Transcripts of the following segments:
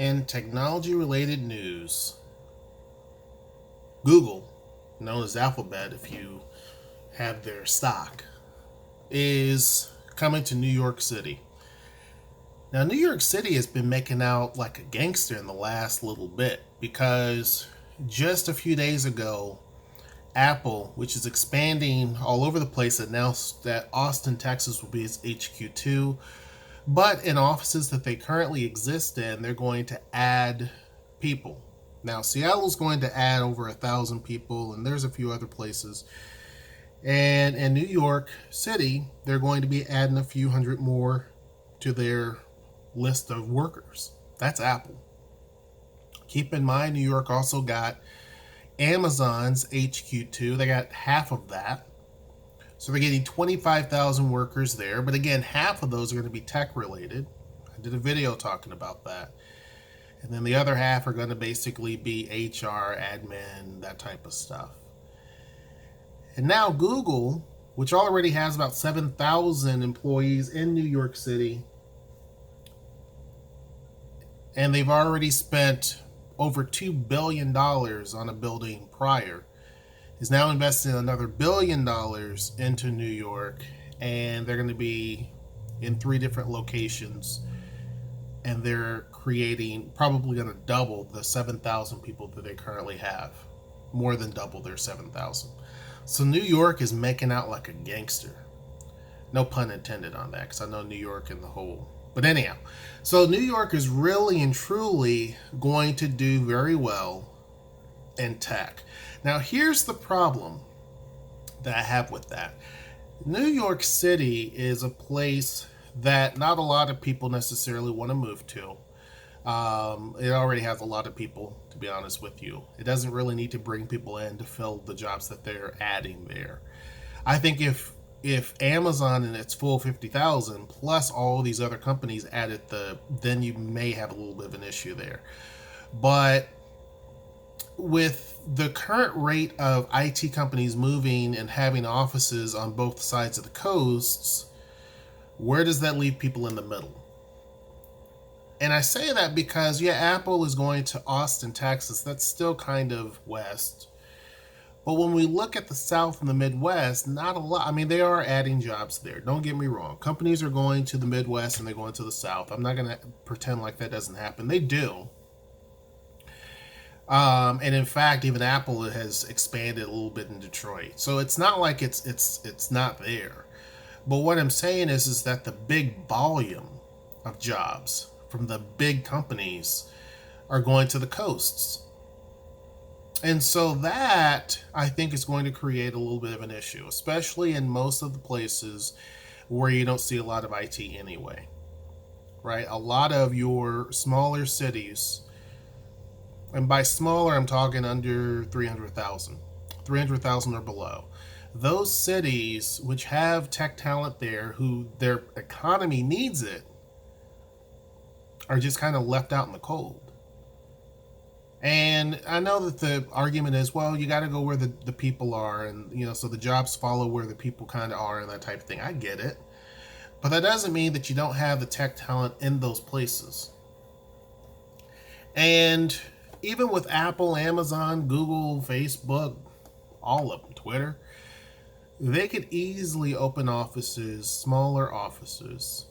In technology-related news, Google, known as Alphabet if you have their stock, is coming to New York City. Now, New York City has been making out like a gangster in the last little bit because just a few days ago, Apple, which is expanding all over the place, announced that Austin, Texas will be its HQ2. But in offices that they currently exist in, they're going to add people. Now, Seattle's going to add over 1,000 people, and there's a few other places. And in New York City, they're going to be adding a few hundred more to their list of workers. That's Apple. Keep in mind, New York also got Amazon's HQ2. They got half of that. So they're getting 25,000 workers there. But again, half of those are going to be tech related. I did a video talking about that. And then the other half are going to basically be HR, admin, that type of stuff. And now Google, which already has about 7,000 employees in New York City, and they've already spent over $2 billion on a building prior, is now investing another $1 billion into New York, and they're going to be in 3 different locations, and they're creating, probably going to double the 7,000 people that they currently have, more than double their 7,000. So New York is making out like a gangster. No pun intended on that, because I know New York in the whole. But anyhow, so New York is really and truly going to do very well in tech. Now, here's the problem that I have with that. New York City is a place that not a lot of people necessarily want to move to. It already has a lot of people, to be honest with you. It doesn't really need to bring people in to fill the jobs that they're adding there. I think if Amazon in its full 50,000 plus all these other companies added then you may have a little bit of an issue there. But with the current rate of IT companies moving and having offices on both sides of the coasts, where does that leave people in the middle? And I say that because, yeah, Apple is going to Austin, Texas. That's still kind of west. But when we look at the South and the Midwest, not a lot. I mean, they are adding jobs there. Don't get me wrong. Companies are going to the Midwest and they're going to the South. I'm not going to pretend like that doesn't happen. They do. And in fact, even Apple has expanded a little bit in Detroit. So it's not like it's not there. But what I'm saying is that the big volume of jobs from the big companies are going to the coasts. And so that, I think, is going to create a little bit of an issue, especially in most of the places where you don't see a lot of IT anyway, right? A lot of your smaller cities, and by smaller, I'm talking under 300,000 or below. Those cities which have tech talent there, who their economy needs it, are just kind of left out in the cold. And I know that the argument is, well, you got to go where the people are, and so the jobs follow where the people kind of are, and that type of thing. I get it, but that doesn't mean that you don't have the tech talent in those places. And even with Apple, Amazon, Google, Facebook, all of them, Twitter, they could easily open offices, smaller offices,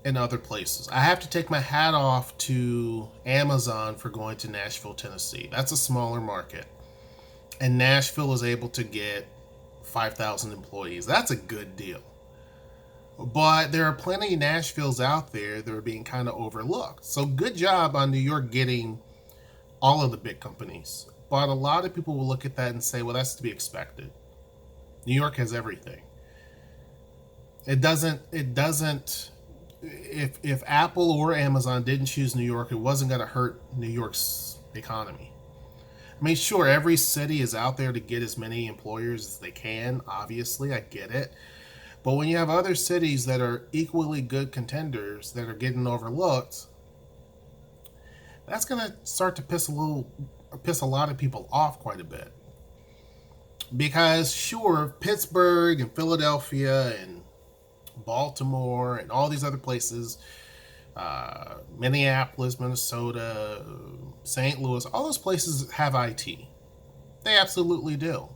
in other places. I have to take my hat off to Amazon for going to Nashville, Tennessee. That's a smaller market. And Nashville is able to get 5,000 employees. That's a good deal. But there are plenty of Nashvilles out there that are being kind of overlooked. So good job on New York getting all of the big companies. But a lot of people will look at that and say, well, that's to be expected. New York has everything. It doesn't if Apple or Amazon didn't choose New York, it wasn't going to hurt New York's economy. I mean, sure, every city is out there to get as many employers as they can. Obviously, I get it. But when you have other cities that are equally good contenders that are getting overlooked, that's going to start to piss a lot of people off quite a bit. Because sure, Pittsburgh and Philadelphia and Baltimore and all these other places, Minneapolis, Minnesota, St. Louis, all those places have IT. They absolutely do.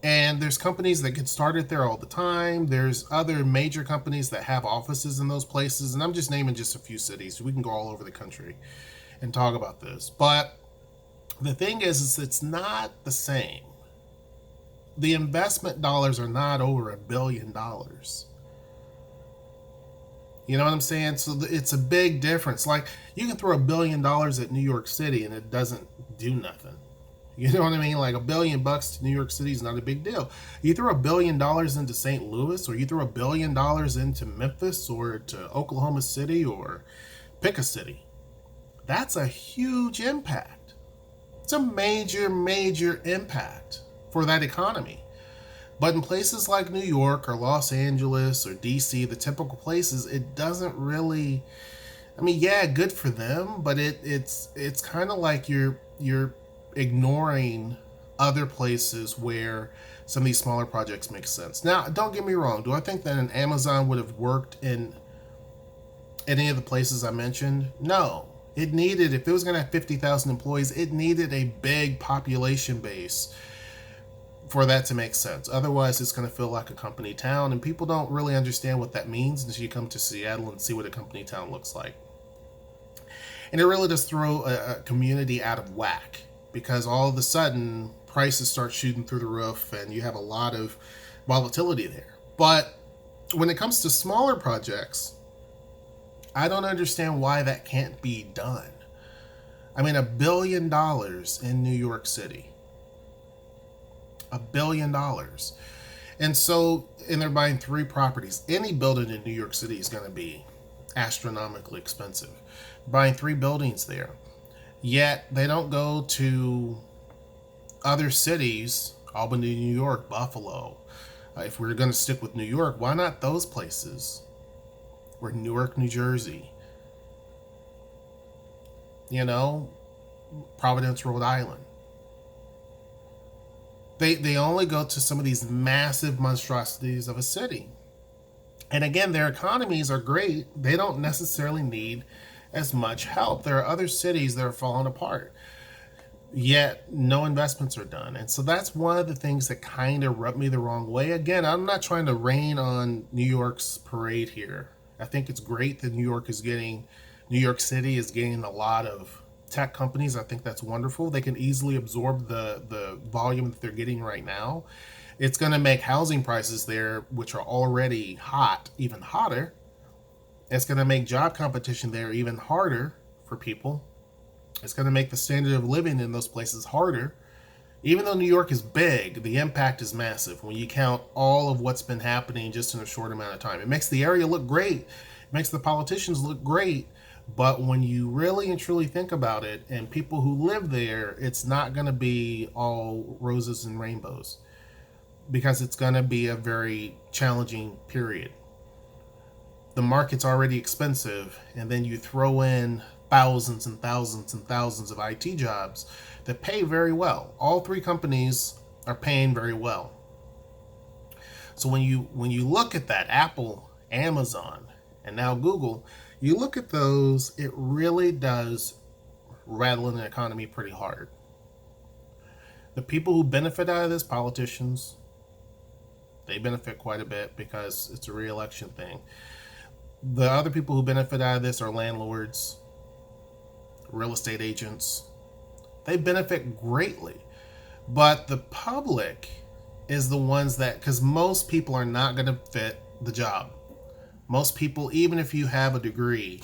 And there's companies that get started there all the time. There's other major companies that have offices in those places. And I'm just naming just a few cities. We can go all over the country and talk about this. But the thing is it's not the same. The investment dollars are not over $1 billion. You know what I'm saying? So it's a big difference. Like, you can throw $1 billion at New York City and it doesn't do nothing. You know what I mean? Like, $1 billion to New York City is not a big deal. You throw $1 billion into St. Louis, or you throw $1 billion into Memphis or to Oklahoma City, or pick a city. That's a huge impact. It's a major, major impact for that economy. But in places like New York or Los Angeles or DC, the typical places, it doesn't really. I mean, yeah, good for them, but it's kind of like you're ignoring other places where some of these smaller projects make sense. Now, don't get me wrong. Do I think that an Amazon would have worked in any of the places I mentioned? No. It needed, if it was going to have 50,000 employees, it needed a big population base for that to make sense. Otherwise, it's going to feel like a company town, and people don't really understand what that means until you come to Seattle and see what a company town looks like. And it really does throw a community out of whack, because all of a sudden prices start shooting through the roof and you have a lot of volatility there. But when it comes to smaller projects, I don't understand why that can't be done. I mean, $1 billion in New York City. $1 billion. And they're buying 3 properties. Any building in New York City is going to be astronomically expensive. Buying 3 buildings there. Yet they don't go to other cities, Albany, New York, Buffalo. If we're going to stick with New York, why not those places? Or Newark, New Jersey. You know, Providence, Rhode Island. They only go to some of these massive monstrosities of a city. And again, their economies are great. They don't necessarily need as much help. There are other cities that are falling apart, yet no investments are done. And so that's one of the things that kind of rubbed me the wrong way. Again, I'm not trying to rain on New York's parade here. I think it's great that New York City is getting a lot of tech companies. I think that's wonderful. They can easily absorb the volume that they're getting right now. It's going to make housing prices there, which are already hot, even hotter. It's going to make job competition there even harder for people. It's going to make the standard of living in those places harder. Even though New York is big, the impact is massive when you count all of what's been happening just in a short amount of time. It makes the area look great. It makes the politicians look great. But when you really and truly think about it, and people who live there, it's not going to be all roses and rainbows, because it's going to be a very challenging period. The market's already expensive, and then you throw in thousands and thousands and thousands of IT jobs that pay very well. All 3 companies are paying very well. So when you look at that, Apple, Amazon, and now Google, you look at those, it really does rattle in the economy pretty hard. The people who benefit out of this, politicians, they benefit quite a bit because it's a re-election thing. The other people who benefit out of this are landlords, real estate agents. They benefit greatly. But the public is the ones that, because most people are not going to fit the job. Most people, even if you have a degree,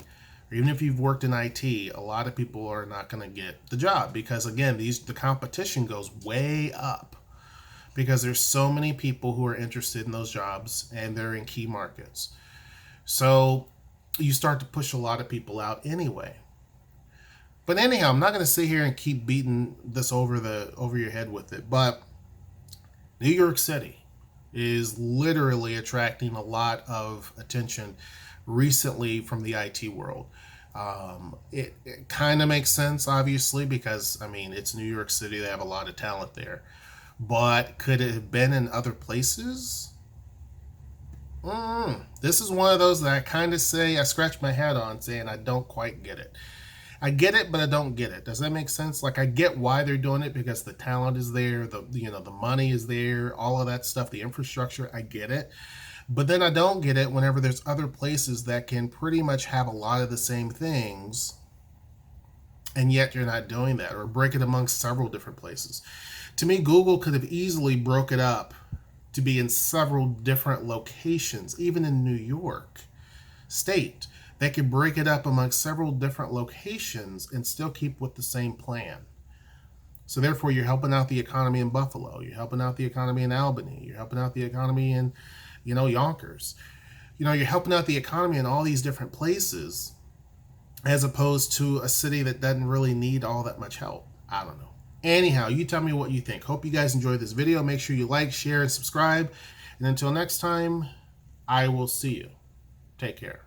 or even if you've worked in IT, a lot of people are not going to get the job, because again, the competition goes way up, because there's so many people who are interested in those jobs and they're in key markets. So you start to push a lot of people out anyway. But anyhow, I'm not going to sit here and keep beating this over your head with it. But New York City is literally attracting a lot of attention recently from the IT world. It kind of makes sense, obviously, because, I mean, it's New York City. They have a lot of talent there. But could it have been in other places? This is one of those that I kind of say, I scratch my head on saying I don't quite get it. I get it, but I don't get it. Does that make sense? Like, I get why they're doing it because the talent is there, the money is there, all of that stuff, the infrastructure. I get it, but then I don't get it whenever there's other places that can pretty much have a lot of the same things, and yet you're not doing that, or break it amongst several different places. To me, Google could have easily broke it up to be in several different locations, even in New York State. They could break it up amongst several different locations and still keep with the same plan. So therefore, you're helping out the economy in Buffalo. You're helping out the economy in Albany. You're helping out the economy in, Yonkers. You're helping out the economy in all these different places, as opposed to a city that doesn't really need all that much help. I don't know. Anyhow, you tell me what you think. Hope you guys enjoyed this video. Make sure you like, share, and subscribe. And until next time, I will see you. Take care.